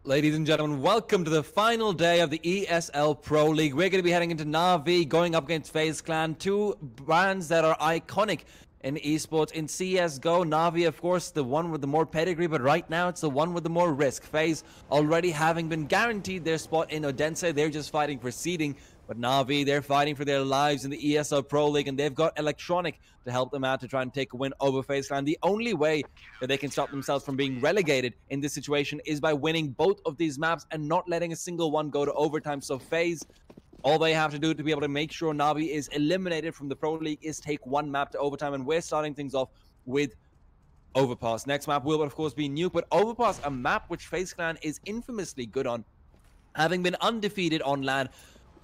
Ladies and gentlemen, welcome to the final day of the ESL Pro League. We're going to be heading into NaVi, going up against FaZe Clan, two brands that are iconic in esports. In CSGO, NaVi, of course, the one with the more pedigree, but right now it's the one with the more risk. FaZe already having been guaranteed their spot in Odense, they're just fighting for seeding. But NaVi, they're fighting for their lives in the ESL Pro League, and they've got Electronic to help them out to try and take a win over FaZe Clan. The only way that they can stop themselves from being relegated in this situation is by winning both of these maps and not letting a single one go to overtime. So FaZe, all they have to do to be able to make sure NaVi is eliminated from the Pro League is take one map to overtime, and we're starting things off with Overpass. Next map will, of course, be Nuke, but Overpass, a map which FaZe Clan is infamously good on, having been undefeated on LAN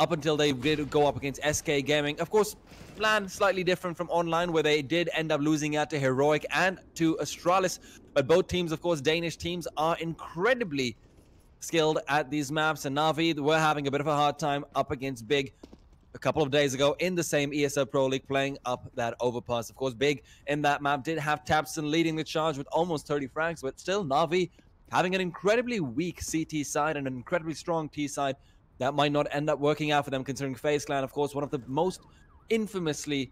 up until they did go up against SK Gaming. Of course, LAN slightly different from online, where they did end up losing out to Heroic and to Astralis. But both teams, of course, Danish teams, are incredibly skilled at these maps. And NaVi were having a bit of a hard time up against Big a couple of days ago in the same ESL Pro League, playing up that Overpass. Of course, Big in that map did have Tapson leading the charge with almost 30 frags, but still NaVi having an incredibly weak CT side and an incredibly strong T side. That might not end up working out for them, considering FaZe Clan, of course, one of the most infamously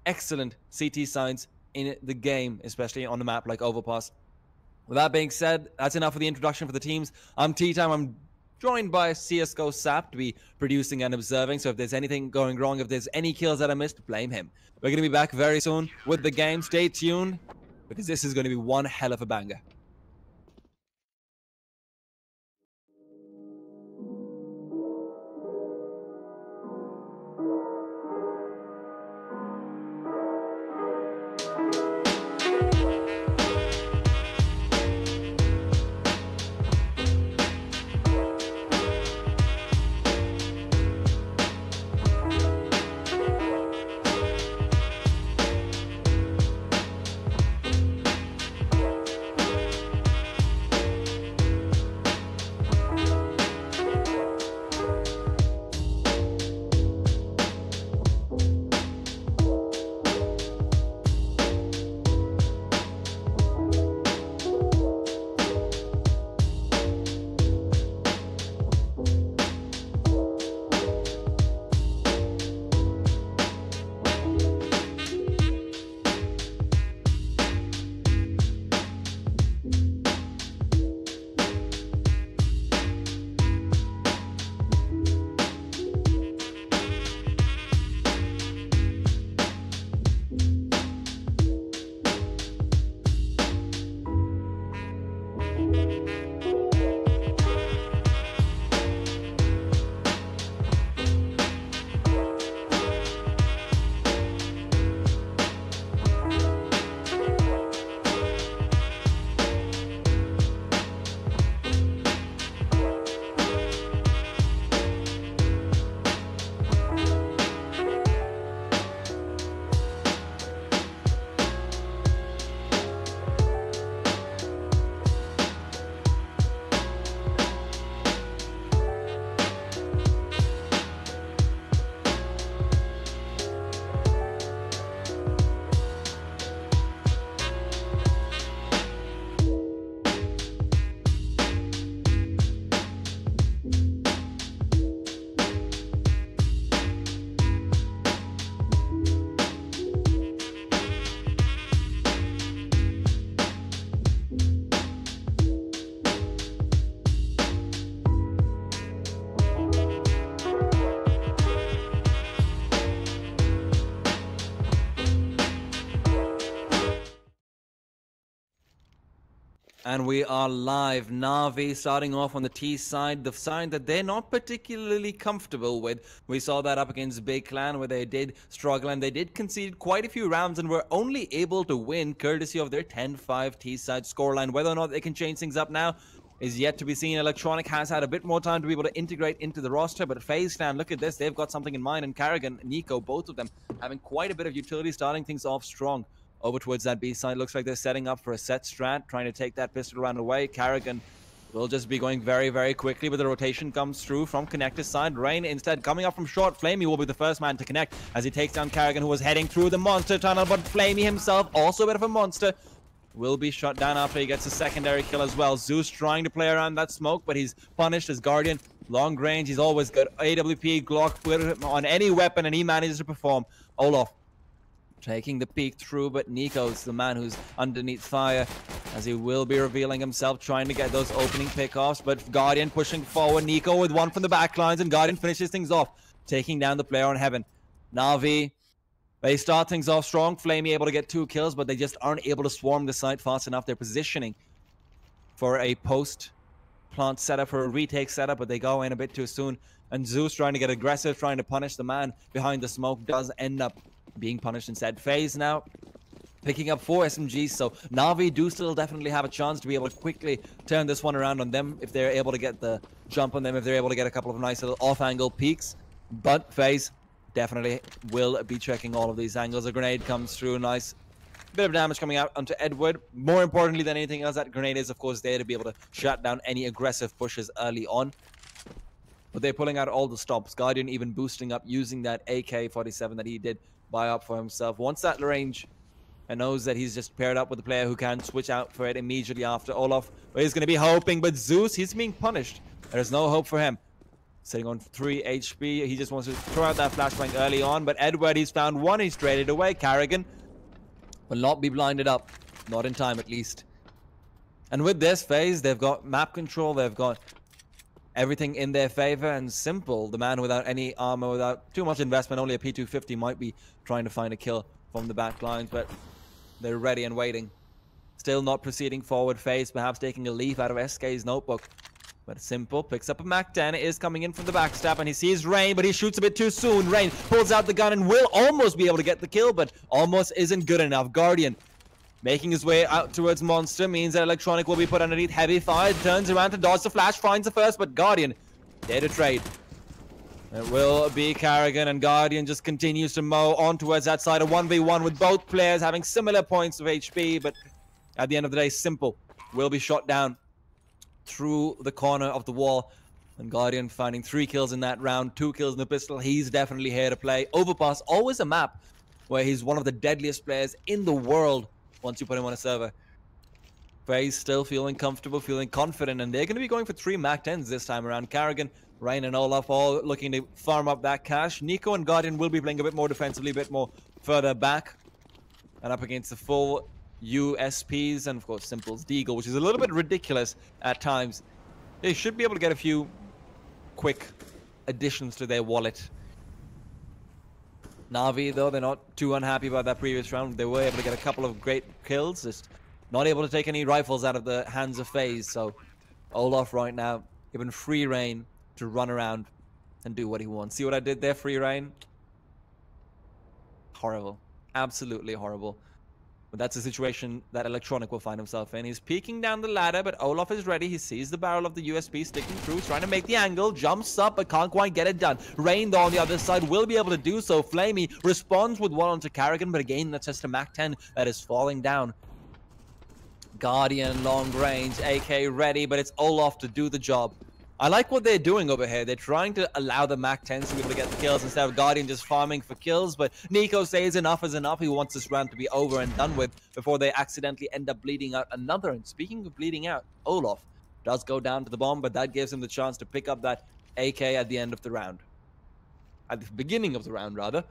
excellent CT sides in the game, especially on a map like Overpass. With that being said, that's enough for the introduction for the teams. I'm T-Time. I'm joined by CSGO Sap to be producing and observing. So if there's anything going wrong, if there's any kills that I missed, blame him. We're going to be back very soon with the game. Stay tuned, because this is going to be one hell of a banger. And we are live. NaVi starting off on the T side, the side that they're not particularly comfortable with. We saw that up against Big Clan, where they did struggle and they did concede quite a few rounds and were only able to win courtesy of their 10-5 T side scoreline. Whether or not they can change things up now is yet to be seen. Electronic has had a bit more time to be able to integrate into the roster, but FaZe Clan, look at this, they've got something in mind, and Karrigan, Nico, both of them having quite a bit of utility, starting things off strong. Over towards that B side, looks like they're setting up for a set strat, trying to take that pistol round away. Karrigan will just be going very, very quickly, but the rotation comes through from Connector's side. Rain instead coming up from short. Flamey will be the first man to connect as he takes down Karrigan, who was heading through the monster tunnel, but Flamey himself, also a bit of a monster, will be shot down after he gets a secondary kill as well. Zeus trying to play around that smoke, but he's punished as Guardian. Long range, he's always good. AWP, Glock, put him on any weapon, and he manages to perform. Olaf taking the peek through, but Nico's the man who's underneath fire, as he will be revealing himself, trying to get those opening pickoffs. But Guardian pushing forward. Nico with one from the back lines, and Guardian finishes things off, taking down the player on Heaven. NaVi, they start things off strong. Flamey able to get 2 kills, but they just aren't able to swarm the site fast enough. They're positioning for a post-plant setup, for a retake setup, but they go in a bit too soon. And Zeus trying to get aggressive, trying to punish the man behind the smoke, does end up being punished instead. FaZe now picking up 4 SMGs, so NaVi do still definitely have a chance to be able to quickly turn this one around on them if they're able to get the jump on them, if they're able to get a couple of nice little off-angle peaks. But FaZe definitely will be checking all of these angles. A grenade comes through, nice bit of damage coming out onto Edward. More importantly than anything else, that grenade is of course there to be able to shut down any aggressive pushes early on. But they're pulling out all the stops. Guardian even boosting up using that AK-47 that he did buy up for himself. Once that range, and knows that he's just paired up with a player who can switch out for it immediately after. Olaf is going to be hoping, but Zeus, he's being punished. There's no hope for him. Sitting on 3 HP, he just wants to throw out that flashbang early on, but Edward, he's found one, he's traded away. Carrigan will not be blinded up, not in time at least. And with this FaZe, they've got map control, they've got everything in their favor, and Simple, the man without any armor, without too much investment, only a P250, might be trying to find a kill from the back lines, but they're ready and waiting. Still not proceeding forward. FaZe perhaps taking a leaf out of SK's notebook. But Simple picks up a MAC-10, is coming in from the backstab, and he sees Rain, but he shoots a bit too soon. Rain pulls out the gun and will almost be able to get the kill, but almost isn't good enough. Guardian making his way out towards Monster means that Electronic will be put underneath heavy fire. Turns around to dodge the flash, finds the first, but Guardian there to trade. It will be Carrigan, and Guardian just continues to mow on towards that side. A 1v1 with both players having similar points of HP, but at the end of the day, Simple will be shot down through the corner of the wall. And Guardian finding 3 kills in that round, 2 kills in the pistol. He's definitely here to play. Overpass, always a map where he's one of the deadliest players in the world once you put him on a server. FaZe still feeling comfortable, feeling confident, and they're going to be going for 3 MAC-10s this time around. Carrigan, Rain, and Olaf all looking to farm up that cash. Nico and Guardian will be playing a bit more defensively, a bit more further back. And up against the full USPs, and of course Simple's Deagle, which is a little bit ridiculous at times. They should be able to get a few quick additions to their wallet. NaVi, though, they're not too unhappy about that previous round. They were able to get a couple of great kills, just not able to take any rifles out of the hands of FaZe. So Olaf right now given free reign to run around and do what he wants. See what I did there, free reign? Horrible. Absolutely horrible. But that's a situation that Electronic will find himself in. He's peeking down the ladder, but Olaf is ready. He sees the barrel of the USB sticking through, trying to make the angle, jumps up, but can't quite get it done. Rain, though, on the other side, will be able to do so. Flamey responds with one onto Carrigan, but again, that's just a MAC-10 that is falling down. Guardian, long range, AK ready, but it's Olaf to do the job. I like what they're doing over here. They're trying to allow the MAC-10s to be able to get the kills instead of Guardian just farming for kills. But Nico says enough is enough. He wants this round to be over and done with before they accidentally end up bleeding out another. And speaking of bleeding out, Olaf does go down to the bomb, but that gives him the chance to pick up that AK at the end of the round. At the beginning of the round, rather.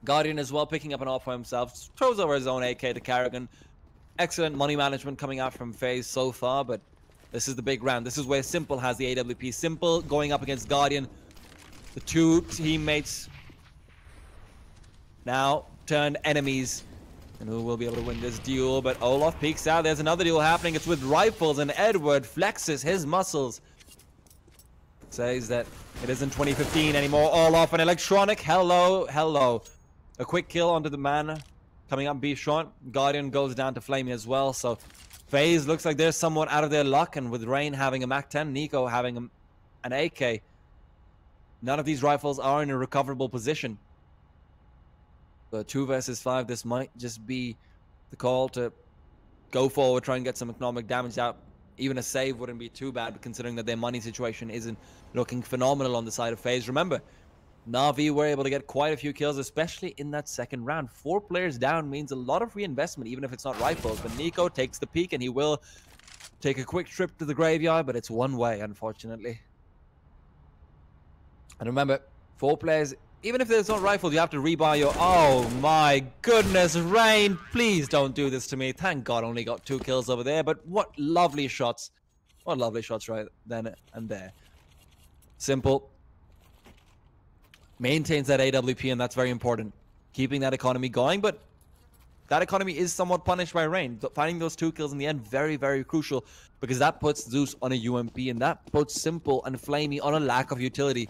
Guardian as well picking up an off for himself. Throws over his own AK to Carrigan. Excellent money management coming out from FaZe so far, but this is the big round. This is where Simple has the AWP. Simple going up against Guardian. The two teammates now turned enemies. And who will be able to win this duel? But Olaf peeks out. There's another duel happening. It's with rifles, and Edward flexes his muscles. Says that it isn't 2015 anymore. Olaf and Electronic. Hello, hello. A quick kill onto the man coming up B shot. Guardian goes down to Flamey as well. So FaZe looks like they're somewhat out of their luck, and with Rain having a MAC-10, Nico having an AK, none of these rifles are in a recoverable position. But 2 versus 5, this might just be the call to go forward, try and get some economic damage out. Even a save wouldn't be too bad, considering that their money situation isn't looking phenomenal on the side of FaZe. Remember, NaVi were able to get quite a few kills, especially in that second round. 4 players down means a lot of reinvestment, even if it's not rifles. But Nico takes the peak, and he will take a quick trip to the graveyard, but it's one way, unfortunately. And remember, 4 players, even if there's not rifles, you have to rebuy your... Oh my goodness, Rain, please don't do this to me. Thank God only got 2 kills over there, but what lovely shots. What lovely shots right then and there. Simple. Maintains that AWP, and that's very important. Keeping that economy going, but that economy is somewhat punished by Rain. Finding those 2 kills in the end, very, very crucial, because that puts Zeus on a UMP, and that puts Simple and Flamey on a lack of utility.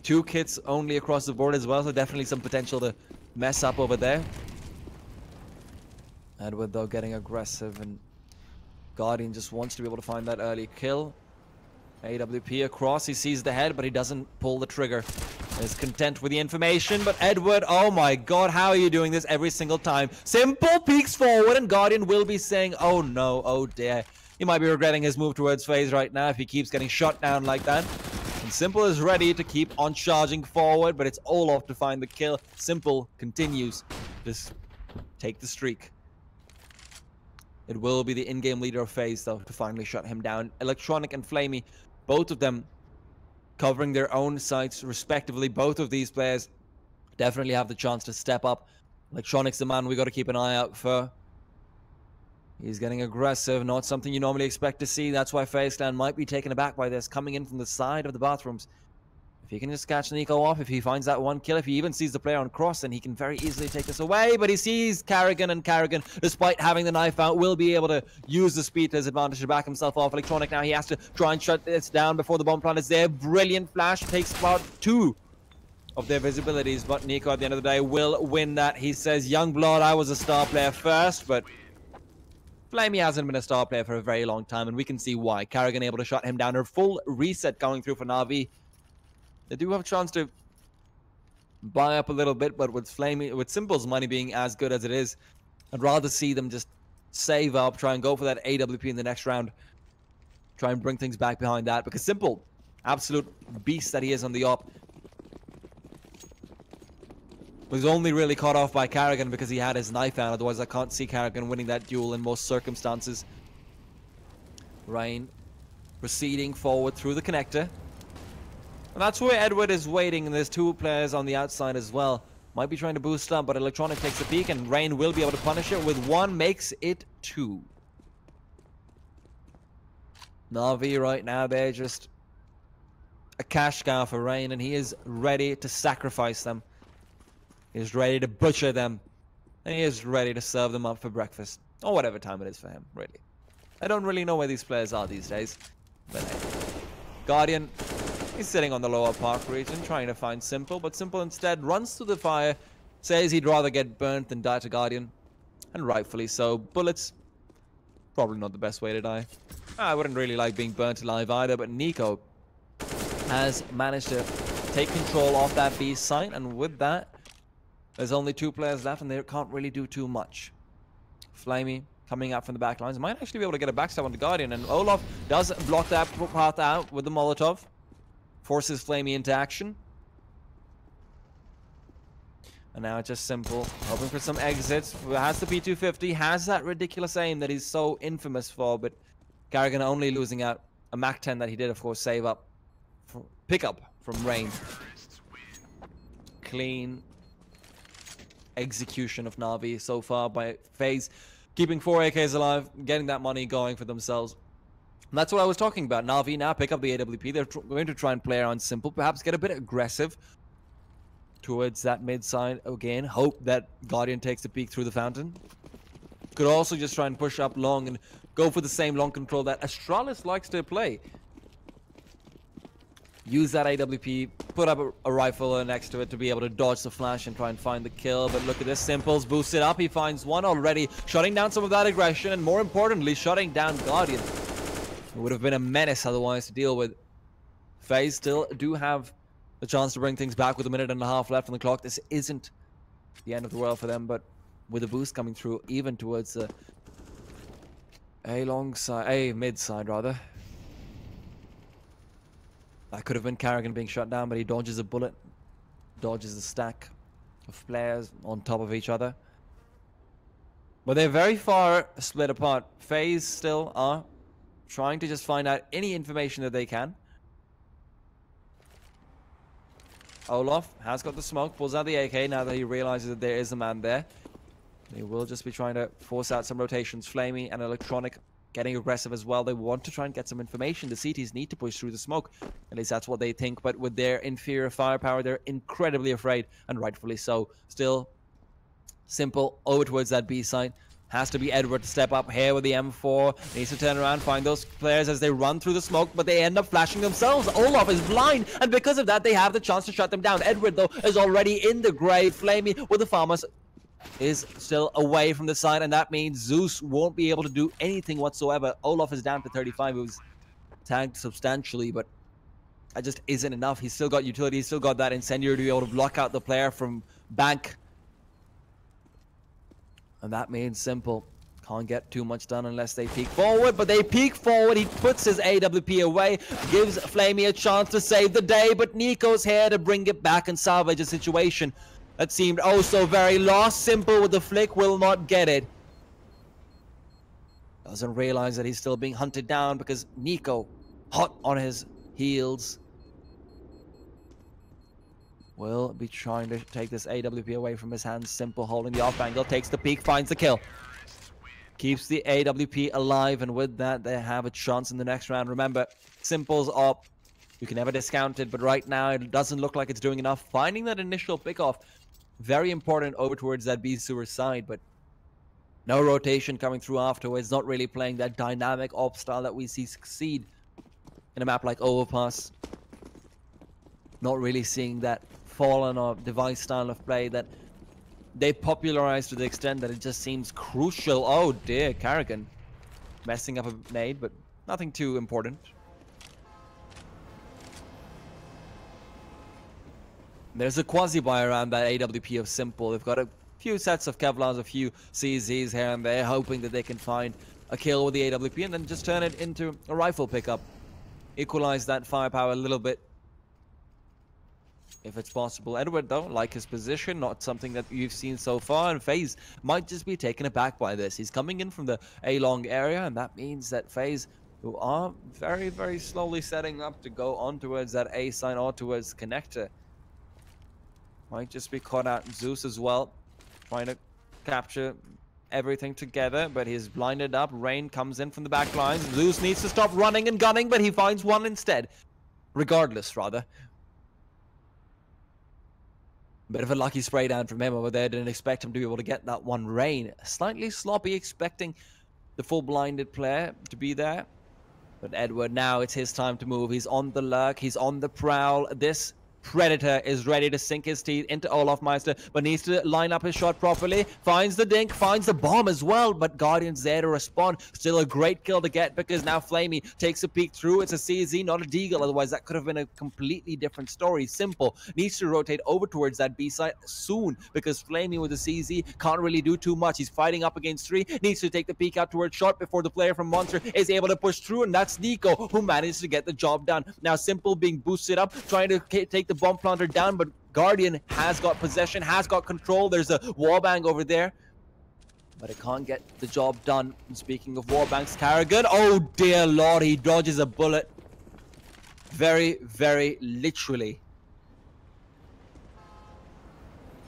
2 kits only across the board as well, so definitely some potential to mess up over there. Edward, though, getting aggressive, and Guardian just wants to be able to find that early kill. AWP across, he sees the head, but he doesn't pull the trigger. Is content with the information, but Edward, oh my God, how are you doing this every single time? Simple peeks forward, and Guardian will be saying, oh no, oh dear. He might be regretting his move towards FaZe right now if he keeps getting shot down like that. And Simple is ready to keep on charging forward, but it's all off to find the kill. Simple continues to take the streak. It will be the in-game leader of FaZe, though, to finally shut him down. Electronic and Flamey, both of them covering their own sites respectively. Both of these players definitely have the chance to step up. Electronic's the man we got to keep an eye out for. He's getting aggressive, not something you normally expect to see. That's why FaZe Clan might be taken aback by this, coming in from the side of the bathrooms. If he can just catch Nico off, if he finds that 1 kill, if he even sees the player on cross, then he can very easily take this away. But he sees Carrigan, and Carrigan, despite having the knife out, will be able to use the speed to his advantage to back himself off. Electronic now, he has to try and shut this down before the bomb plant is there. Brilliant flash, takes about 2 of their visibilities, but Nico at the end of the day will win that. He says, Youngblood, I was a star player first, but Flamey hasn't been a star player for a very long time, and we can see why. Carrigan able to shut him down. A full reset going through for NaVi. They do have a chance to buy up a little bit, but with Simple's money being as good as it is, I'd rather see them just save up, try and go for that AWP in the next round. Try and bring things back behind that, because Simple, absolute beast that he is on the op, was only really caught off by Carrigan because he had his knife out. Otherwise, I can't see Carrigan winning that duel in most circumstances. Rain proceeding forward through the connector. And that's where Edward is waiting, and there's 2 players on the outside as well. Might be trying to boost up, but Electronic takes a peek, and Rain will be able to punish it with 1, makes it 2. NaVi right now, they're just a cash cow for Rain, and he is ready to sacrifice them. He is ready to butcher them, and he is ready to serve them up for breakfast, or whatever time it is for him, really. I don't really know where these players are these days, but hey. Guardian, he's sitting on the lower park region, trying to find Simple, but Simple instead runs through the fire, says he'd rather get burnt than die to Guardian, and rightfully so. Bullets, probably not the best way to die. I wouldn't really like being burnt alive either, but Nico has managed to take control of that B site, and with that, there's only 2 players left, and they can't really do too much. Flamey coming out from the back lines might actually be able to get a backstab on the Guardian, and Olaf does block that path out with the Molotov. Forces Flamey into action. And now it's just Simple, hoping for some exits. Has the P250, has that ridiculous aim that he's so infamous for, but Carrigan only losing out a MAC-10 that he did, of course, save up. Pick up from Rain. Clean execution of NaVi so far by FaZe, keeping 4 AKs alive, getting that money going for themselves. And that's what I was talking about. NaVi now pick up the AWP. They're going to try and play around Simple, perhaps get a bit aggressive towards that mid side again. Hope that Guardian takes a peek through the fountain. Could also just try and push up long and go for the same long control that Astralis likes to play. Use that AWP, put up a rifle next to it to be able to dodge the flash and try and find the kill. But look at this, Simple's boosted up. He finds 1 already, shutting down some of that aggression, and more importantly, shutting down Guardian. It would have been a menace otherwise to deal with. FaZe still do have the chance to bring things back with 1.5 minutes left on the clock. This isn't the end of the world for them, but with a boost coming through even towards the mid side rather. That could have been Carrigan being shot down, but he dodges a bullet. Dodges the stack of players on top of each other. But they're very far split apart. FaZe still are trying to just find out any information that they can. Olaf has got the smoke, pulls out the AK now that he realizes that there is a man there. They will just be trying to force out some rotations. Flamey and Electronic getting aggressive as well. They want to try and get some information. The CTs need to push through the smoke. At least that's what they think. But with their inferior firepower, they're incredibly afraid, and rightfully so. Still, Simple over towards that B side. Has to be Edward to step up here with the M4. Needs to turn around, find those players as they run through the smoke, but they end up flashing themselves. Olaf is blind, and because of that, they have the chance to shut them down. Edward, though, is already in the grave. Flamey with the farmers is still away from the side, and that means Zeus won't be able to do anything whatsoever. Olaf is down to 35. He was tagged substantially, but that just isn't enough. He's still got utility. He's still got that incendiary to be able to block out the player from bank. And that means Simple can't get too much done unless they peek forward. But they peek forward. He puts his AWP away. Gives Flamey a chance to save the day. But Nico's here to bring it back and salvage a situation that seemed oh so very lost. Simple with the flick will not get it. Doesn't realize that he's still being hunted down because Nico, hot on his heels, will be trying to take this AWP away from his hands. Simple holding the off angle, takes the peek, finds the kill. Keeps the AWP alive, and with that, they have a chance in the next round. Remember, Simple's up. You can never discount it, but right now, it doesn't look like it's doing enough. Finding that initial pick-off, very important over towards that B sewer side, but no rotation coming through afterwards. Not really playing that dynamic op style that we see succeed in a map like Overpass. Not really seeing that Fallen or Device style of play that they popularized to the extent that it just seems crucial. Oh dear, Carrigan messing up a nade, but nothing too important. There's a quasi-buy around that AWP of Simple. They've got a few sets of Kevlars, a few CZs here and there, hoping that they can find a kill with the AWP and then just turn it into a rifle pickup. Equalize that firepower a little bit, if it's possible. Edward, though, like his position, not something that you've seen so far, and FaZe might just be taken aback by this. He's coming in from the A-long area, and that means that FaZe, who are very, very slowly setting up to go on towards that A side or towards connector, might just be caught out. Zeus as well, trying to capture everything together, but he's blinded up. Rain comes in from the back lines. Zeus needs to stop running and gunning, but he finds one instead. Regardless, rather. Bit of a lucky spray down from him over there. Didn't expect him to be able to get that one. Rain, slightly sloppy, expecting the full blinded player to be there. But Edward, now it's his time to move. He's on the lurk. He's on the prowl. This Predator is ready to sink his teeth into Olaf Meister, but needs to line up his shot properly. Finds the dink, finds the bomb as well, but Guardian's there to respond. Still a great kill to get because now Flamey takes a peek through. It's a CZ, not a Deagle, otherwise that could have been a completely different story. Simple needs to rotate over towards that B side soon because Flamey with the CZ can't really do too much. He's fighting up against 3, needs to take the peek out towards shot before the player from Monster is able to push through, and that's Nico who managed to get the job done. Now Simple being boosted up, trying to take the bomb planter down, but Guardian has got possession, has got control. There's a wallbang over there, but it can't get the job done. And speaking of wallbangs, Carrigan, oh dear lord, he dodges a bullet. Very, very literally.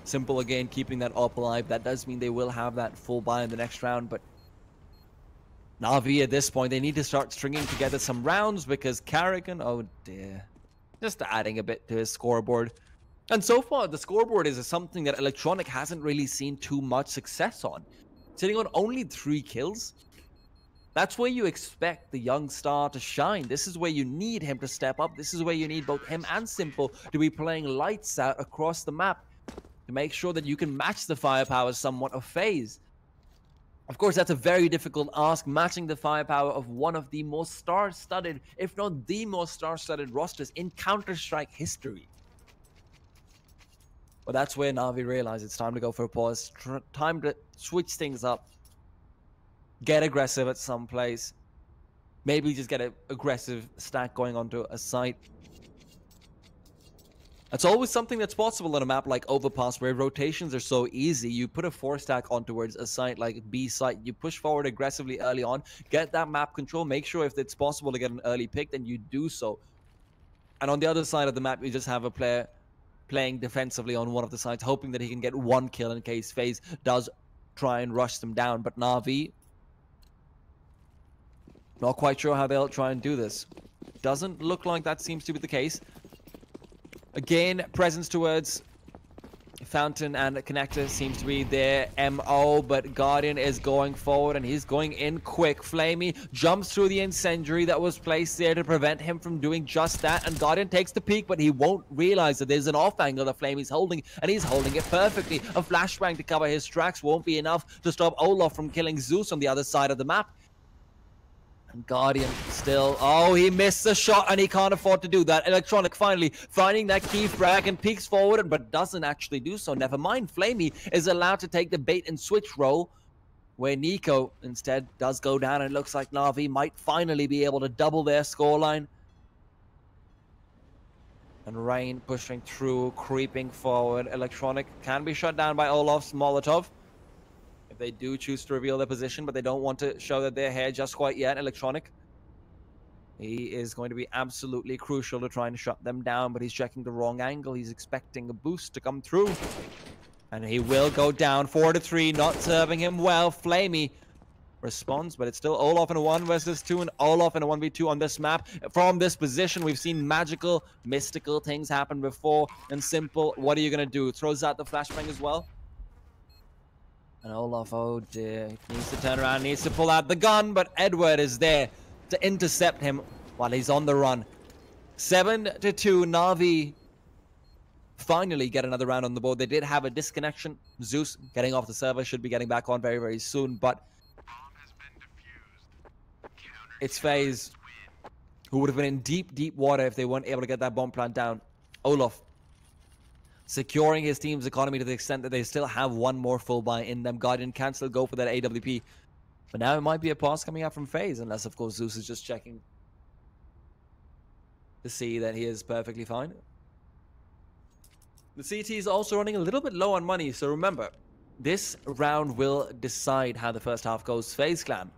Simple again, keeping that up alive. That does mean they will have that full buy in the next round, but NaVi at this point, they need to start stringing together some rounds because Carrigan, oh dear, just adding a bit to his scoreboard. And so far, the scoreboard is something that Electronic hasn't really seen too much success on. Sitting on only 3 kills. That's where you expect the young star to shine. This is where you need him to step up. This is where you need both him and Simple to be playing lights out across the map to make sure that you can match the firepower somewhat of FaZe. Of course, that's a very difficult ask, matching the firepower of one of the most star-studded, if not the most star-studded rosters in Counter-Strike history. But that's where NaVi realized it's time to go for a pause, time to switch things up, get aggressive at some place, maybe just get an aggressive stack going onto a site. It's always something that's possible on a map like Overpass, where rotations are so easy. You put a 4-stack on towards a site like B site, you push forward aggressively early on, get that map control, make sure if it's possible to get an early pick, then you do so. And on the other side of the map, you just have a player playing defensively on one of the sides, hoping that he can get one kill in case FaZe does try and rush them down. But NaVi, not quite sure how they'll try and do this. Doesn't look like that seems to be the case. Again, presence towards Fountain and Connector seems to be their MO, but Guardian is going forward and he's going in quick. Flamey jumps through the incendiary that was placed there to prevent him from doing just that, and Guardian takes the peek, but he won't realize that there's an off angle that Flamey's holding, and he's holding it perfectly. A flashbang to cover his tracks won't be enough to stop Olaf from killing Zeus on the other side of the map. And Guardian still, oh, he missed the shot and he can't afford to do that. Electronic finally finding that key frag and peeks forward, but doesn't actually do so. Never mind, Flamey is allowed to take the bait and switch role, where Nico instead does go down, and it looks like NaVi might finally be able to double their scoreline. And Rain pushing through, creeping forward. Electronic can be shut down by Olaf's Molotov if they do choose to reveal their position, but they don't want to show that they're here just quite yet. Electronic, he is going to be absolutely crucial to try and shut them down, but he's checking the wrong angle. He's expecting a boost to come through, and he will go down. 4-3, not serving him well. Flamey responds, but it's still Olaf in a 1 versus 2 and Olaf in a 1v2 on this map. From this position, we've seen magical, mystical things happen before. And Simple, what are you going to do? Throws out the flashbang as well. And Olaf, oh dear, he needs to turn around, needs to pull out the gun, but Edward is there to intercept him while he's on the run. 7-2, NaVi finally get another round on the board. They did have a disconnection. Zeus getting off the server, should be getting back on very, very soon, but it's FaZe who would have been in deep, deep water if they weren't able to get that bomb plant down. Olaf securing his team's economy to the extent that they still have one more full buy in them. Guardian can still go for that AWP. But now it might be a pass coming out from FaZe, unless, of course, Zeus is just checking to see that he is perfectly fine. The CT is also running a little bit low on money, so remember, this round will decide how the first half goes. FaZe Clan,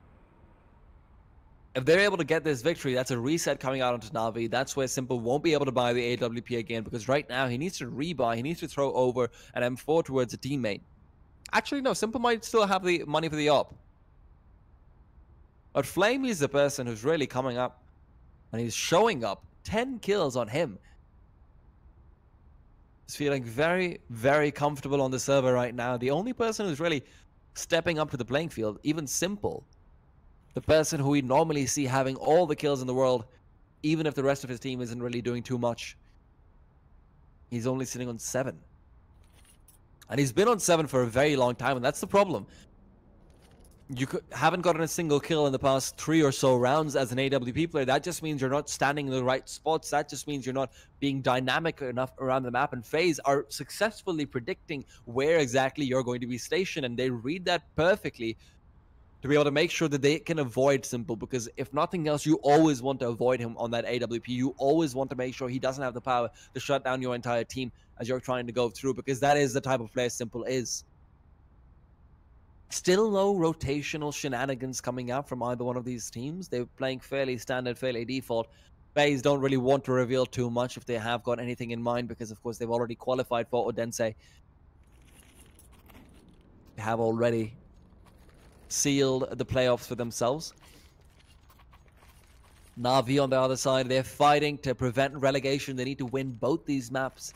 if they're able to get this victory, that's a reset coming out onto NaVi. That's where Simple won't be able to buy the AWP again, because right now he needs to rebuy. He needs to throw over an M4 towards a teammate. Actually, no, Simple might still have the money for the op. But Flamey is the person who's really coming up, and he's showing up. 10 kills on him. He's feeling very, very comfortable on the server right now. The only person who's really stepping up to the playing field, even Simple, the person who we normally see having all the kills in the world, even if the rest of his team isn't really doing too much, he's only sitting on 7. And he's been on 7 for a very long time, and that's the problem. You haven't gotten a single kill in the past 3 or so rounds as an AWP player. That just means you're not standing in the right spots. That just means you're not being dynamic enough around the map. And FaZe are successfully predicting where exactly you're going to be stationed, and they read that perfectly to be able to make sure that they can avoid Simple, because if nothing else, you always want to avoid him on that AWP. You always want to make sure he doesn't have the power to shut down your entire team as you're trying to go through, because that is the type of player Simple is. Still no rotational shenanigans coming out from either one of these teams. They're playing fairly standard, fairly default. FaZe don't really want to reveal too much if they have got anything in mind, because of course they've already qualified for Odense. They have already sealed the playoffs for themselves. NaVi on the other side, they're fighting to prevent relegation. They need to win both these maps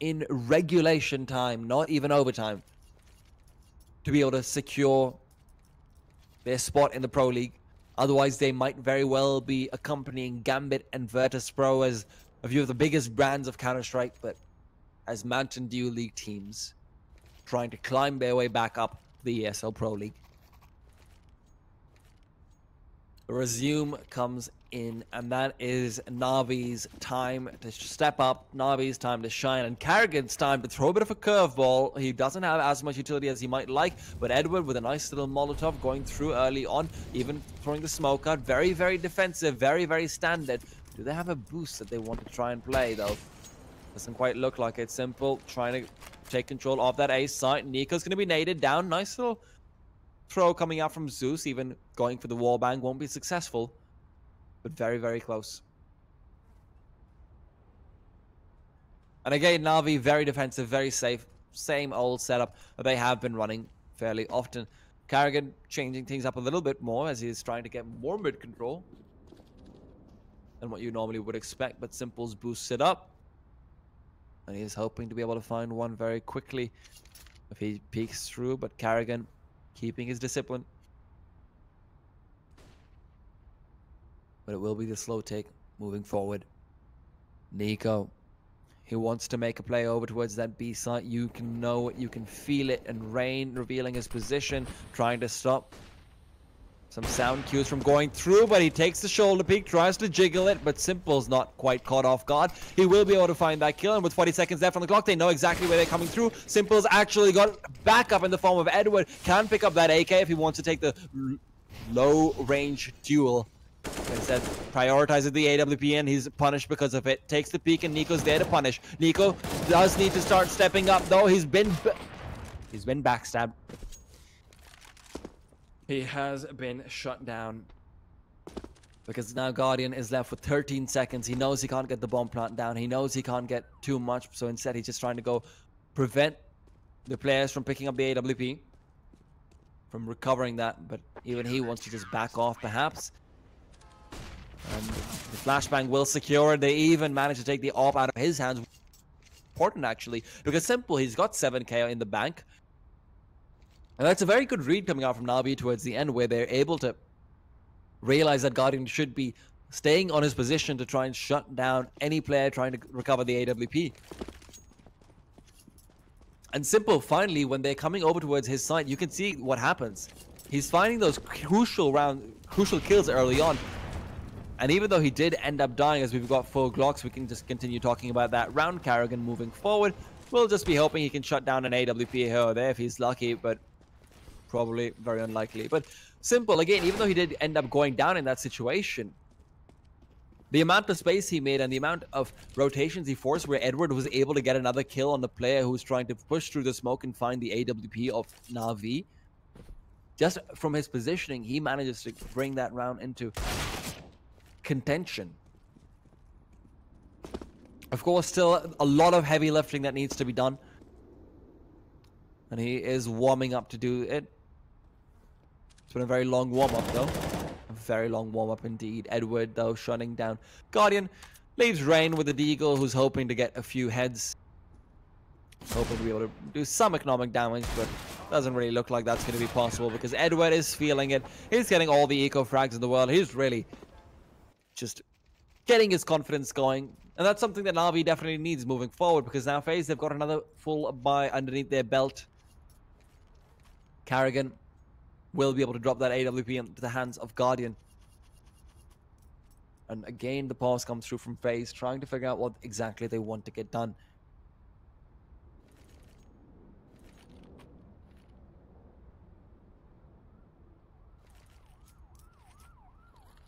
in regulation time, not even overtime, to be able to secure their spot in the Pro League. Otherwise, they might very well be accompanying Gambit and Virtus Pro as a few of the biggest brands of Counter-Strike, but as Mountain Dew League teams trying to climb their way back up the ESL Pro League. Resume comes in, and that is NaVi's time to step up, NaVi's time to shine, and Carrigan's time to throw a bit of a curveball. He doesn't have as much utility as he might like, but Edward with a nice little Molotov going through early on, even throwing the smoke out. Very, very defensive, very, very standard. Do they have a boost that they want to try and play, though? Doesn't quite look like it. Simple trying to take control of that A site. Nico's going to be naded down. Nice little throw coming out from Zeus. Even going for the wallbang won't be successful. But very, very close. And again, NaVi, very defensive, very safe. Same old setup that they have been running fairly often. Carrigan changing things up a little bit more as he is trying to get more mid control than what you normally would expect. But Simple's boosts it up. And he is hoping to be able to find one very quickly if he peeks through. But Carrigan keeping his discipline. But it will be the slow take moving forward. Nico, he wants to make a play over towards that B site. You can know it, you can feel it. And Rain revealing his position, trying to stop some sound cues from going through, but he takes the shoulder peek, tries to jiggle it, but Simple's not quite caught off guard. He will be able to find that kill, and with 40 seconds left on the clock, they know exactly where they're coming through. Simple's actually got backup in the form of Edward. Can pick up that AK if he wants to take the low-range duel. Instead, prioritizes the AWP, and he's punished because of it. Takes the peek, and Nico's there to punish. Nico does need to start stepping up, though. He's been backstabbed. He has been shut down because now Guardian is left with 13 seconds. He knows he can't get the bomb plant down. He knows he can't get too much. So instead, he's just trying to go prevent the players from picking up the AWP, from recovering that. But even he wants to just back off, perhaps. And the flashbang will secure it. They even manage to take the AWP out of his hands. Important, actually, because Simple, he's got 7k in the bank. And that's a very good read coming out from NaVi towards the end, where they're able to realize that Guardian should be staying on his position to try and shut down any player trying to recover the AWP. And Simple, finally, when they're coming over towards his side, you can see what happens. He's finding those crucial kills early on. And even though he did end up dying, as we've got 4 Glocks, we can just continue talking about that round. Carrigan moving forward. We'll just be hoping he can shut down an AWP here or there if he's lucky, but probably very unlikely. But Simple, again, even though he did end up going down in that situation, the amount of space he made and the amount of rotations he forced, where Edward was able to get another kill on the player who was trying to push through the smoke and find the AWP of NaVi, just from his positioning, he manages to bring that round into contention. Of course, still a lot of heavy lifting that needs to be done. And he is warming up to do it. It's been a very long warm-up, though. A very long warm-up indeed. Edward, though, shutting down Guardian. Leaves Rain with the Deagle, who's hoping to get a few heads. Hoping to be able to do some economic damage, but doesn't really look like that's going to be possible because Edward is feeling it. He's getting all the eco frags in the world. He's really just getting his confidence going. And that's something that NaVi definitely needs moving forward, because now FaZe, they've got another full buy underneath their belt. Carrigan will be able to drop that AWP into the hands of Guardian. And again, the pause comes through from FaZe, trying to figure out what exactly they want to get done.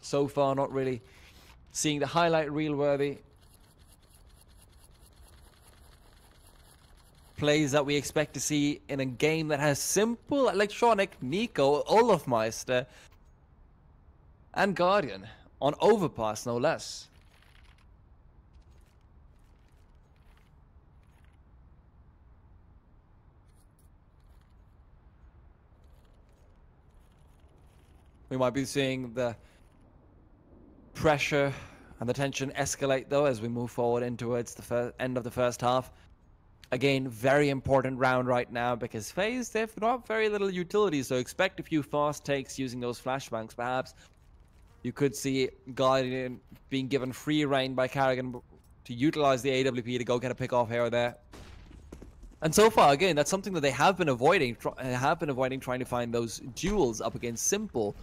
So far, not really seeing the highlight reel worthy plays that we expect to see in a game that has Simple, Electronic, Nico, Olofmeister, and Guardian on Overpass, no less. We might be seeing the pressure and the tension escalate, though, as we move forward in towards the end of the first half. Again, very important round right now because FaZe, they've got very little utility, so expect a few fast takes using those flashbangs. Perhaps you could see Guardian being given free reign by Carrigan to utilize the AWP to go get a pick off here or there. And so far, again, that's something that they have been avoiding. Trying to find those duels up against Simple.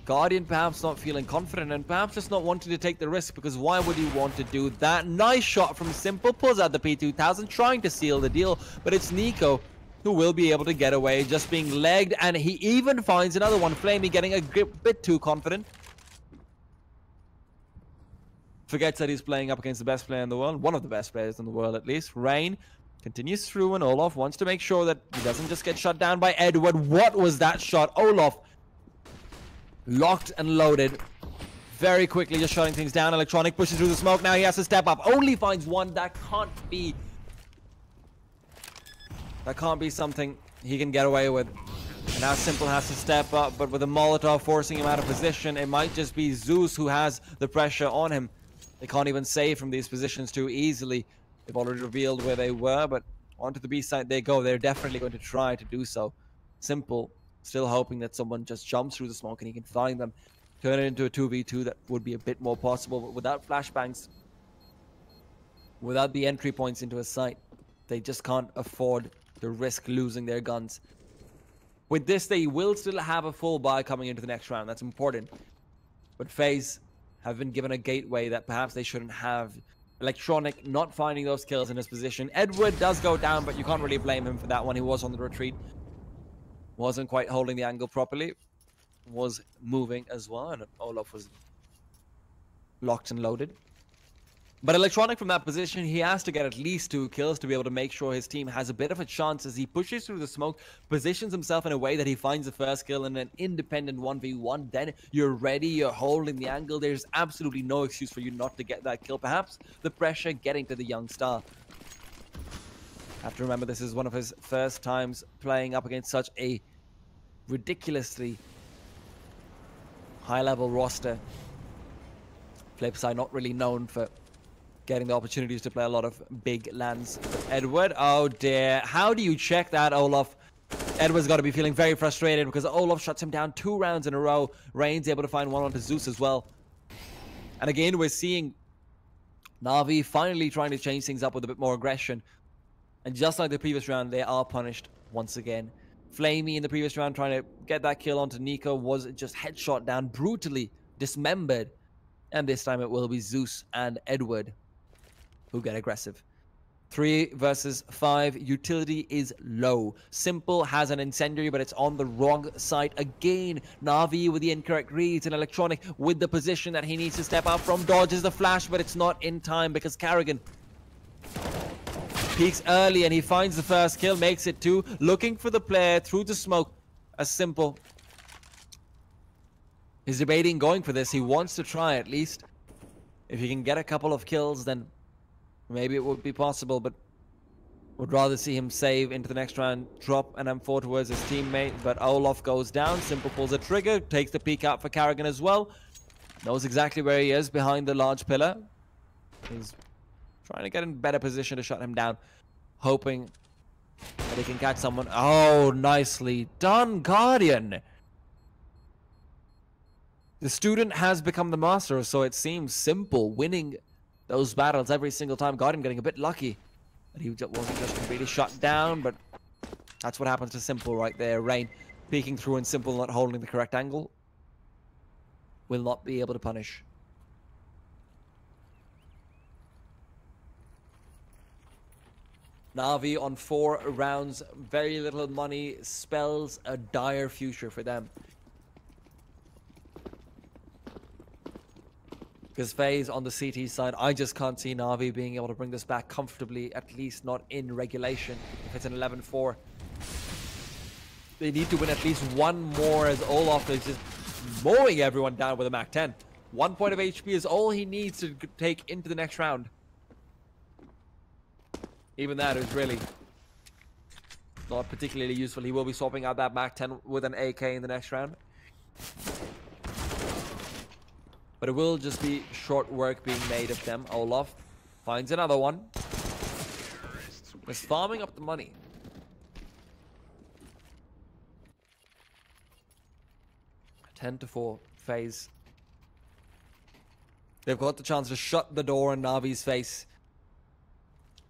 Guardian perhaps not feeling confident and perhaps just not wanting to take the risk, because why would you want to do that? Nice shot from Simple, pulls out the P2000, trying to seal the deal, but it's Nico who will be able to get away, just being legged, and he even finds another one. Flamey getting a bit too confident. Forgets that he's playing up against the best player in the world, one of the best players in the world at least. Rain continues through, and Olaf wants to make sure that he doesn't just get shut down by Edward. What was that shot? Olaf locked and loaded very quickly, just shutting things down. Electronic pushes through the smoke. Now he has to step up. Only finds one. That can't be something he can get away with. And now Simple has to step up, but with a Molotov forcing him out of position, it might just be Zeus who has the pressure on him. They can't even save from these positions too easily. They've already revealed where they were, but onto the B side they go. They're definitely going to try to do so. Simple still hoping that someone just jumps through the smoke and he can find them. Turn it into a 2v2 that would be a bit more possible, but without flashbangs, without the entry points into a site, they just can't afford to risk losing their guns. With this, they will still have a full buy coming into the next round. That's important. But FaZe have been given a gateway that perhaps they shouldn't have. Electronic not finding those kills in his position. Edward does go down, but you can't really blame him for that one. He was on the retreat. Wasn't quite holding the angle properly. Was moving as well, and Olaf was locked and loaded. But Electronic from that position, he has to get at least 2 kills to be able to make sure his team has a bit of a chance as he pushes through the smoke, positions himself in a way that he finds the first kill in an independent 1v1. Then you're ready, you're holding the angle. There's absolutely no excuse for you not to get that kill. Perhaps the pressure getting to the young star. Have to remember, this is one of his first times playing up against such a ridiculously high-level roster. Flip side not really known for getting the opportunities to play a lot of big lands. Edward, oh dear. How do you check that, Olaf? Edward's got to be feeling very frustrated because Olaf shuts him down 2 rounds in a row. Rain's able to find one onto Zeus as well. And again, we're seeing NaVi finally trying to change things up with a bit more aggression. And just like the previous round, they are punished once again. Flamey in the previous round trying to get that kill onto Nico was just headshot down, brutally dismembered. And this time it will be Zeus and Edward who get aggressive. 3 versus 5. Utility is low. Simple has an incendiary, but it's on the wrong side. Again, NaVi with the incorrect reads, and Electronic with the position that he needs to step out from. Dodges the flash, but it's not in time because Carrigan peeks early and he finds the first kill, makes it 2. Looking for the player through the smoke. As Simple is debating going for this. He wants to try at least. If he can get a couple of kills, then maybe it would be possible, but would rather see him save into the next round, drop an M4 towards his teammate. But Olaf goes down. Simple pulls a trigger, takes the peek out for Carrigan as well. Knows exactly where he is behind the large pillar. He's trying to get in better position to shut him down, hoping that he can catch someone. Oh, nicely done, Guardian. The student has become the master, so it seems. Simple winning those battles every single time. Guardian getting a bit lucky that he wasn't just completely shut down, but that's what happens to Simple right there. Rain peeking through and Simple not holding the correct angle will not be able to punish. NaVi on 4 rounds, very little money, spells a dire future for them. Because FaZe on the CT side, I just can't see NaVi being able to bring this back comfortably, at least not in regulation. If it's an 11-4, they need to win at least 1 more, as Olaf is just mowing everyone down with a Mach 10. 1 point of HP is all he needs to take into the next round. Even that is really not particularly useful. He will be swapping out that Mach 10 with an AK in the next round. But it will just be short work being made of them. Olaf finds another one. Is farming up the money. (10-4) FaZe. They've got the chance to shut the door in NaVi's face.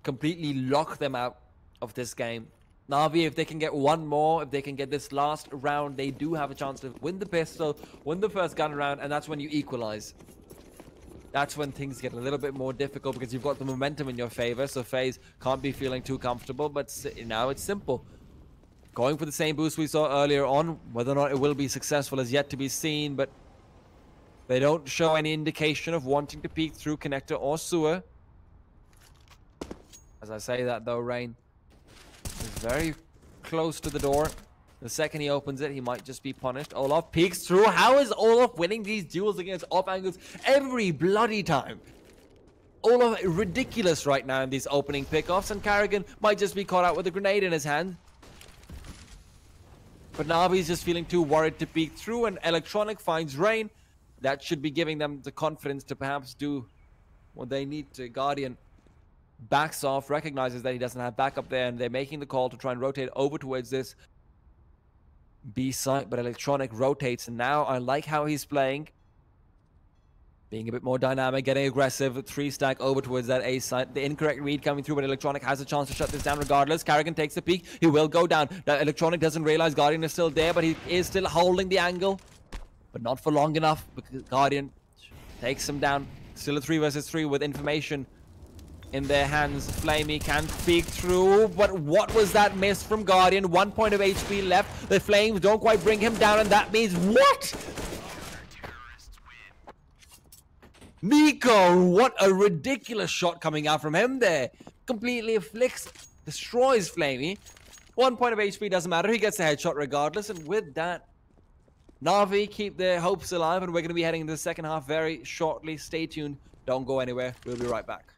Completely lock them out of this game. NaVi, if they can get 1 more, if they can get this last round, they do have a chance to win the pistol, win the first gun round, and that's when you equalize. That's when things get a little bit more difficult because you've got the momentum in your favor, so FaZe can't be feeling too comfortable, but now it's simple. Going for the same boost we saw earlier on, whether or not it will be successful is yet to be seen, but They don't show any indication of wanting to peek through connector or sewer. As I say that though, Rain is very close to the door. The second he opens it, he might just be punished. Olaf peeks through. How is Olaf winning these duels against off angles every bloody time? Olaf ridiculous right now in these opening pickoffs, and Carrigan might just be caught out with a grenade in his hand. But NaVi's just feeling too worried to peek through, and Electronic finds Rain. That should be giving them the confidence to perhaps do what they need to. Guardian backs off, recognizes that he doesn't have backup there, and they're making the call to try and rotate over towards this B site, but Electronic rotates, and now I like how he's playing. Being a bit more dynamic, getting aggressive, 3-stack over towards that A site. The incorrect read coming through, but Electronic has a chance to shut this down regardless. Carrigan takes the peek. He will go down. Now, Electronic doesn't realize Guardian is still there, but he is still holding the angle. But not for long enough, because Guardian takes him down. Still a 3 versus 3 with information in their hands. Flamey can peek through, but what was that miss from Guardian? 1 point of HP left. The Flames don't quite bring him down, and that means what? Nico, what a ridiculous shot coming out from him there. Completely afflicts, destroys Flamey. 1 point of HP doesn't matter. He gets a headshot regardless, and with that, NaVi keep their hopes alive, and we're going to be heading into the second half very shortly. Stay tuned. Don't go anywhere. We'll be right back.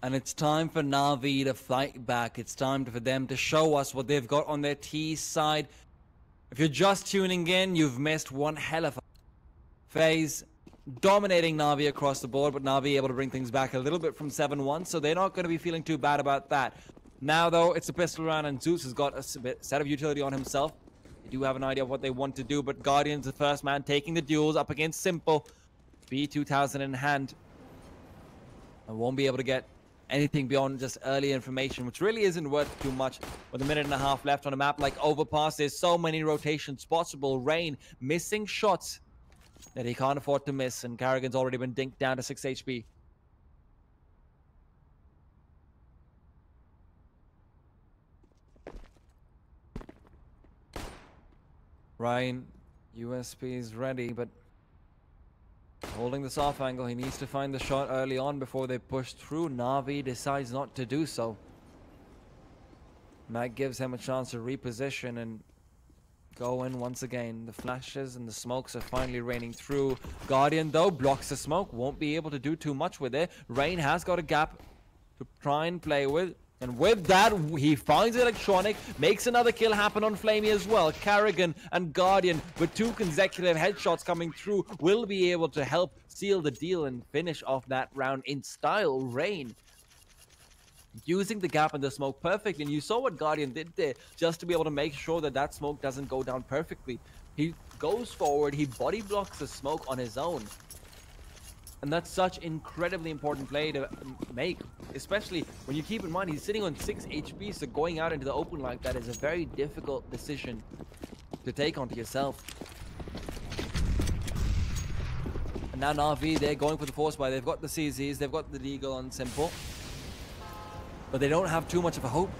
And it's time for NaVi to fight back. It's time for them to show us what they've got on their T side. If you're just tuning in, you've missed one hell of a FaZe dominating NaVi across the board, but NaVi able to bring things back a little bit from 7-1, so they're not going to be feeling too bad about that. Now, though, it's a pistol round, and Zeus has got a set of utility on himself. They do have an idea of what they want to do, but Guardian's the first man taking the duels up against Simple. B2000 in hand. And won't be able to get anything beyond just early information, which really isn't worth too much. With a minute and a half left on a map like Overpass, there's so many rotations possible. Rain missing shots that he can't afford to miss, and Carrigan's already been dinked down to 6 HP. Ryan, USP is ready, but holding this off angle. He needs to find the shot early on before they push through. NaVi decides not to do so. And that gives him a chance to reposition and go in once again. The flashes and the smokes are finally raining through. Guardian, though, blocks the smoke. Won't be able to do too much with it. Rain has got a gap to try and play with. And with that, he finds Electronic, makes another kill happen on Flamey as well. Carrigan and Guardian, with 2 consecutive headshots coming through, will be able to help seal the deal and finish off that round in style. Rain using the gap in the smoke perfectly, and you saw what Guardian did there, just to be able to make sure that that smoke doesn't go down perfectly. He goes forward, he body blocks the smoke on his own. And that's such incredibly important play to make, especially when you keep in mind he's sitting on 6 HP, so going out into the open like that is a very difficult decision to take onto yourself. And now NaVi, they're going for the force buy. They've got the CZs, they've got the Deagle on Simple, but they don't have too much of a hope,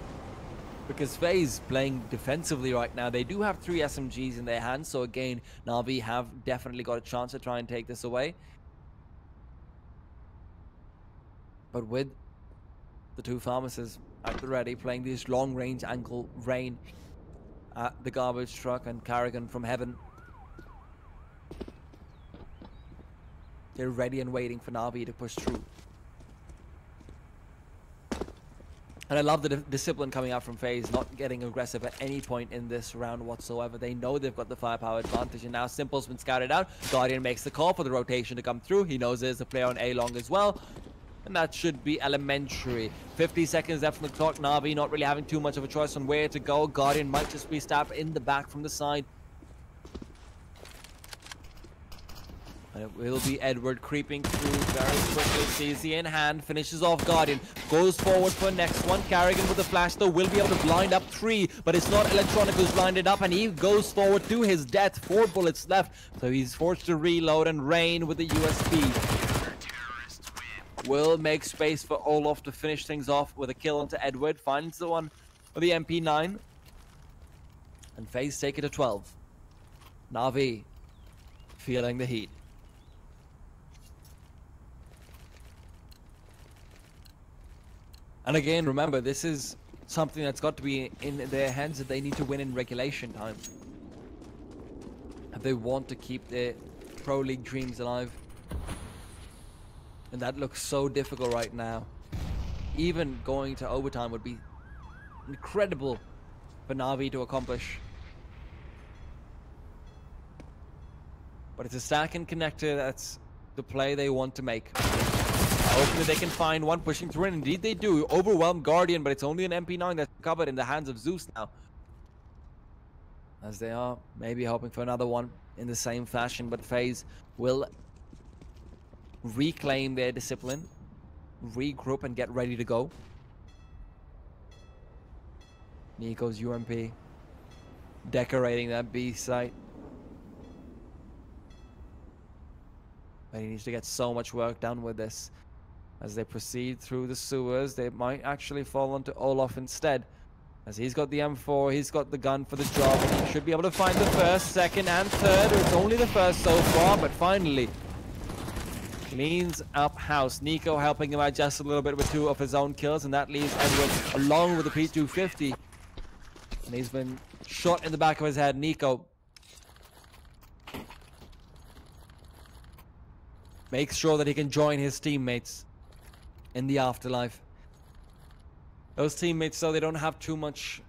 because FaZe playing defensively right now. They do have 3 SMGs in their hands, so again, NaVi have definitely got a chance to try and take this away. But with the 2 pharmacists at the ready, playing these long-range angle Rain at the garbage truck and Carrigan from heaven, they're ready and waiting for NaVi to push through. And I love the discipline coming out from FaZe, not getting aggressive at any point in this round whatsoever. They know they've got the firepower advantage, and now Simple's been scouted out. Guardian makes the call for the rotation to come through. He knows there's a player on A-long as well. And that should be elementary. 50 seconds left on the clock. NaVi not really having too much of a choice on where to go. Guardian might just be stabbed in the back from the side. And it will be Edward creeping through very quickly. CZ in hand, finishes off Guardian. Goes forward for next one. Carrigan with the flash though will be able to blind up 3. But it's not Electronic who's blinded up, and he goes forward to his death. 4 bullets left. So he's forced to reload, and Rain with the USP will make space for Olof to finish things off with a kill onto Edward. Finds the one for the MP9. And FaZe take it to 12. NaVi feeling the heat. And again, remember, this is something that's got to be in their hands, that they need to win in regulation time if they want to keep their Pro League dreams alive. And that looks so difficult right now. Even going to overtime would be incredible for NaVi to accomplish. But it's a stack and connector. That's the play they want to make. Hopefully they can find one pushing through, and indeed they do. Overwhelmed Guardian, but it's only an MP9 that's covered in the hands of Zeus now. As they are maybe hoping for another one in the same fashion, but FaZe will reclaim their discipline, regroup, and get ready to go. Nico's UMP decorating that B site. But he needs to get so much work done with this. As they proceed through the sewers, they might actually fall onto Olof instead. As he's got the M4, he's got the gun for the job, and he should be able to find the first, second, and third. It's only the first so far, but finally cleans up house. Nico helping him out just a little bit with 2 of his own kills, and that leaves Edward along with the P250. And he's been shot in the back of his head. Nico makes sure that he can join his teammates in the afterlife. Those teammates, though, they don't have too much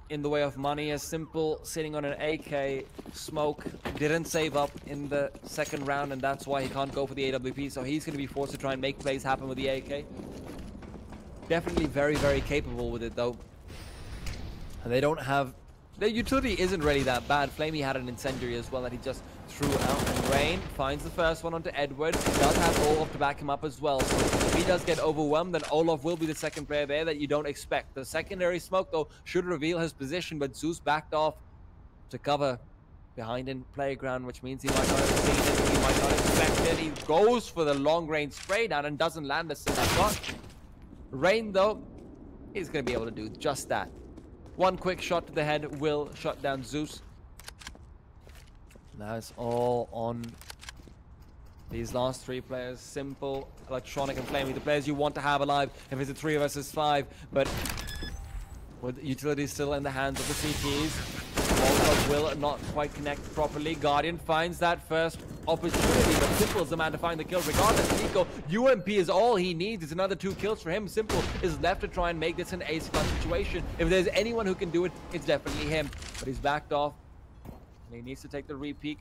in the way of money. As Simple sitting on an AK, smoke, didn't save up in the second round, and that's why he can't go for the AWP, so he's going to be forced to try and make plays happen with the AK. Definitely very, very capable with it, though. And they don't have... Their utility isn't really that bad. Flamey had an incendiary as well that he just threw out, and Rain finds the first one onto Edward. He does have Olof to back him up as well, so if he does get overwhelmed, then Olof will be the second player there that you don't expect. The secondary smoke, though, should reveal his position, but Zeus backed off to cover behind in playground, which means he might not have seen it, he might not expect it. He goes for the long range spray down and doesn't land a single shot. Rain, though, he's going to be able to do just that. One quick shot to the head will shut down Zeus. Now it's all on these last three players. Simple, Electronic, and Flamey, the players you want to have alive if it's a 3 versus 5. But with utility still in the hands of the CTs, Molotov will not quite connect properly. Guardian finds that first opportunity, but Simple is the man to find the kill regardless. Nico, UMP is all he needs. It's another 2 kills for him. Simple is left to try and make this an ace clutch situation. If there's anyone who can do it, it's definitely him. But he's backed off, and he needs to take the re-peek.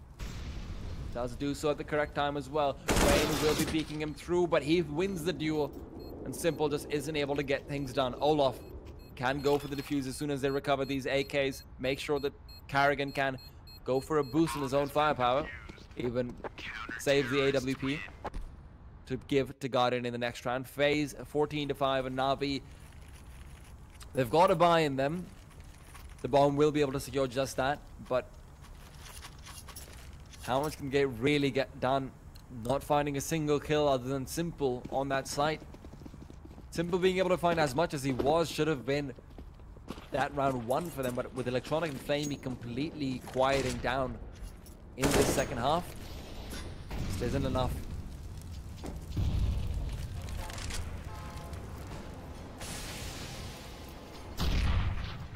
Does do so at the correct time as well. Wayne will be peeking him through, but he wins the duel, and Simple just isn't able to get things done. Olaf can go for the defuse as soon as they recover these AKs. Make sure that Carrigan can go for a boost in his own firepower. Even saves the AWP to give to Guardian in the next round. FaZe 14-5, and NaVi, they've got a buy in them. The bomb will be able to secure just that, but how much can really get done? Not finding a single kill other than Simple on that site. Simple being able to find as much as he was should have been that round 1 for them, but with Electronic and Flamey completely quieting down in this second half, just isn't enough.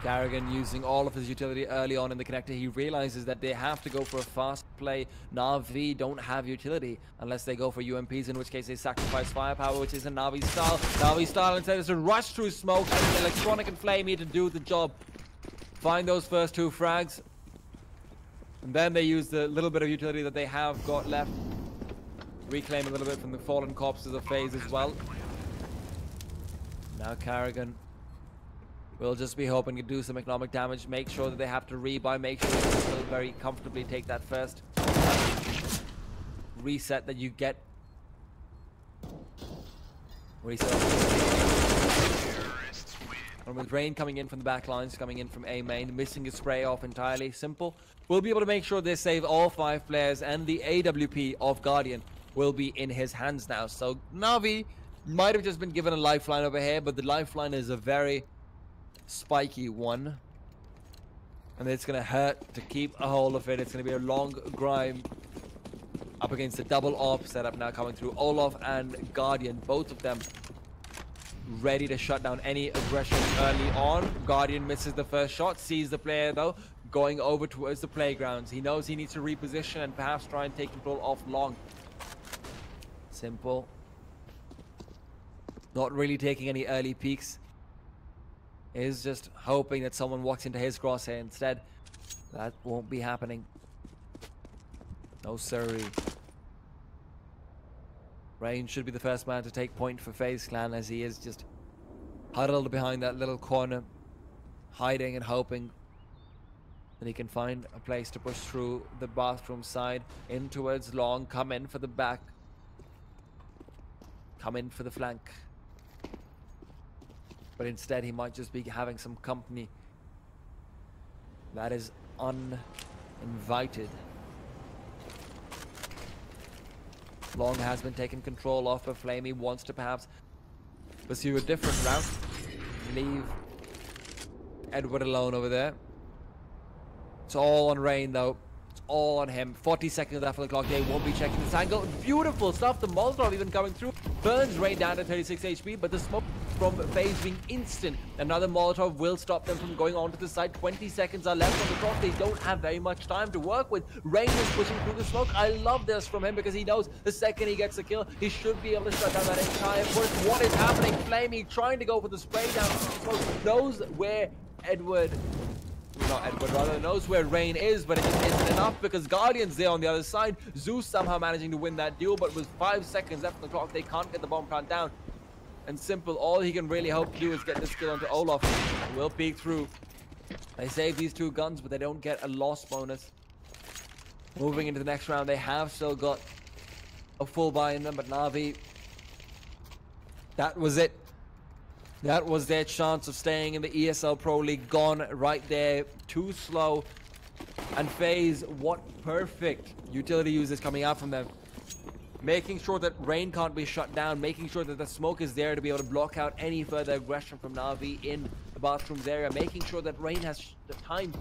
Carrigan using all of his utility early on in the connector. He realizes that they have to go for a fast play. NaVi don't have utility unless they go for UMPs, in which case they sacrifice firepower, which isn't NaVi's style. NaVi's style instead is to rush through smoke and Electronic and Flamey to do the job. Find those first 2 frags. And then they use the little bit of utility that they have got left. Reclaim a little bit from the fallen corpses of FaZe as well. Now Carrigan will just be hoping to do some economic damage. Make sure that they have to rebuy. Make sure they can still very comfortably take that first reset that you get. Reset. And with Rain coming in from the back lines, coming in from A main, missing his spray off entirely. Simple will be able to make sure they save all 5 players, and the AWP of Guardian will be in his hands now. So NaVi might have just been given a lifeline over here, but the lifeline is a very spiky one, and it's going to hurt to keep a hold of it. It's going to be a long grind up against the double AWP setup now coming through. Olaf and Guardian, both of them ready to shut down any aggression early on. Guardian misses the first shot, sees the player though going over towards the playgrounds. He knows he needs to reposition and perhaps try and take control off long. Simple not really taking any early peeks, is just hoping that someone walks into his crosshair instead. That won't be happening. No siree. Rain should be the first man to take point for FaZe Clan, as he is just huddled behind that little corner, hiding and hoping that he can find a place to push through the bathroom side in towards long, come in for the back, come in for the flank. But instead he might just be having some company that is uninvited. Long has been taken control of, but Flamey wants to perhaps pursue a different route. Leave Edward alone over there. It's all on Rain though. It's all on him. 40 seconds left on the clock. They won't be checking this angle. Beautiful stuff. The Molotov even coming through. Burns Rain down to 36 HP, but the smoke from FaZe being instant. Another Molotov will stop them from going onto the side. 20 seconds are left on the clock. They don't have very much time to work with. Rain is pushing through the smoke. I love this from him because he knows the second he gets a kill, he should be able to shut down that entire push. What is happening? Flamey trying to go for the spray down. Knows where knows where Rain is, but it just isn't enough because Guardian's there on the other side. Zeus somehow managing to win that duel, but with 5 seconds left on the clock, they can't get the bomb plant down. And Simple, all he can really hope to do is get this kill onto Olaf. He will peek through. They save these 2 guns, but they don't get a loss bonus. Moving into the next round, they have still got a full buy in them, but NaVi, that was it. That was their chance of staying in the ESL Pro League gone right there. Too slow. And FaZe, what perfect utility use is coming out from them. Making sure that Rain can't be shut down, making sure that the smoke is there to be able to block out any further aggression from NaVi in the bathrooms area, making sure that Rain has the time,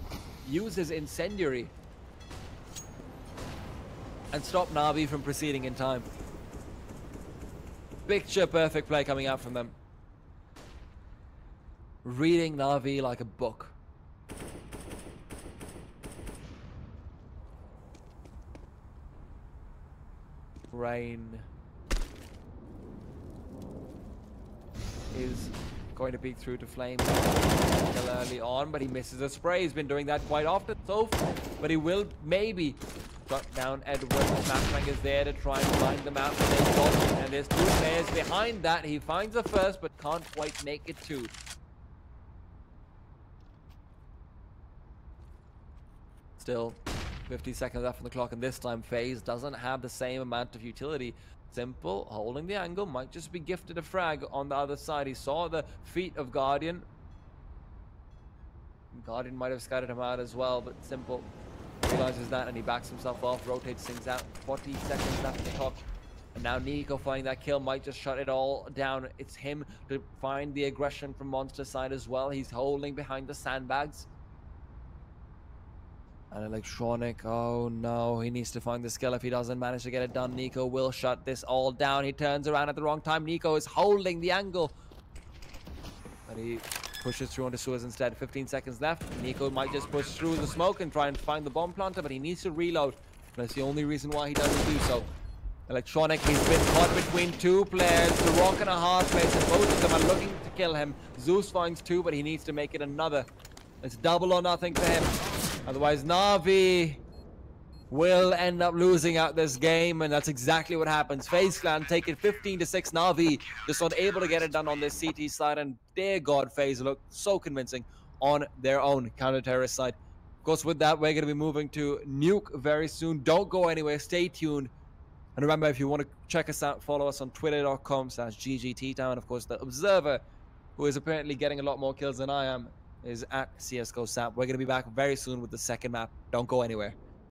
uses Incendiary, and stop NaVi from proceeding in time. Picture perfect play coming out from them. Reading NaVi like a book. Rain is going to peek through to Flame early on, but he misses a spray. He's been doing that quite often so far, but he will maybe shut down Edward. The Flashbang is there to try and find them out, and there's two players behind that. He finds the first, but can't quite make it two. Still 50 seconds left on the clock, and this time FaZe doesn't have the same amount of utility. Simple, holding the angle, might just be gifted a frag on the other side. He saw the feet of Guardian. Guardian might have scattered him out as well, but Simple realizes that and he backs himself off, rotates things out. 40 seconds left on the clock. And now Nico finding that kill might just shut it all down. It's him to find the aggression from Monster side as well. He's holding behind the sandbags. And Electronic, oh no, he needs to find the skill. If he doesn't manage to get it done, Nico will shut this all down. He turns around at the wrong time. Nico is holding the angle. But he pushes through onto Suez instead. 15 seconds left. Nico might just push through the smoke and try and find the bomb planter, but he needs to reload. That's the only reason why he doesn't do so. Electronic, he's been caught between two players. The rock and a hard place, and both of them are looking to kill him. Zeus finds two, but he needs to make it another. It's double or nothing for him. Otherwise, NaVi will end up losing out this game, and that's exactly what happens. FaZe Clan take it 15-6. NaVi just not able to get it done on this CT side, and dear God, FaZe look so convincing on their own counter-terrorist side. Of course, with that, we're going to be moving to Nuke very soon. Don't go anywhere. Stay tuned. And remember, if you want to check us out, follow us on twitter.com/GGTtown. Of course, the Observer, who is apparently getting a lot more kills than I am, is at CSGO Sap. We're going to be back very soon with the second map. Don't go anywhere.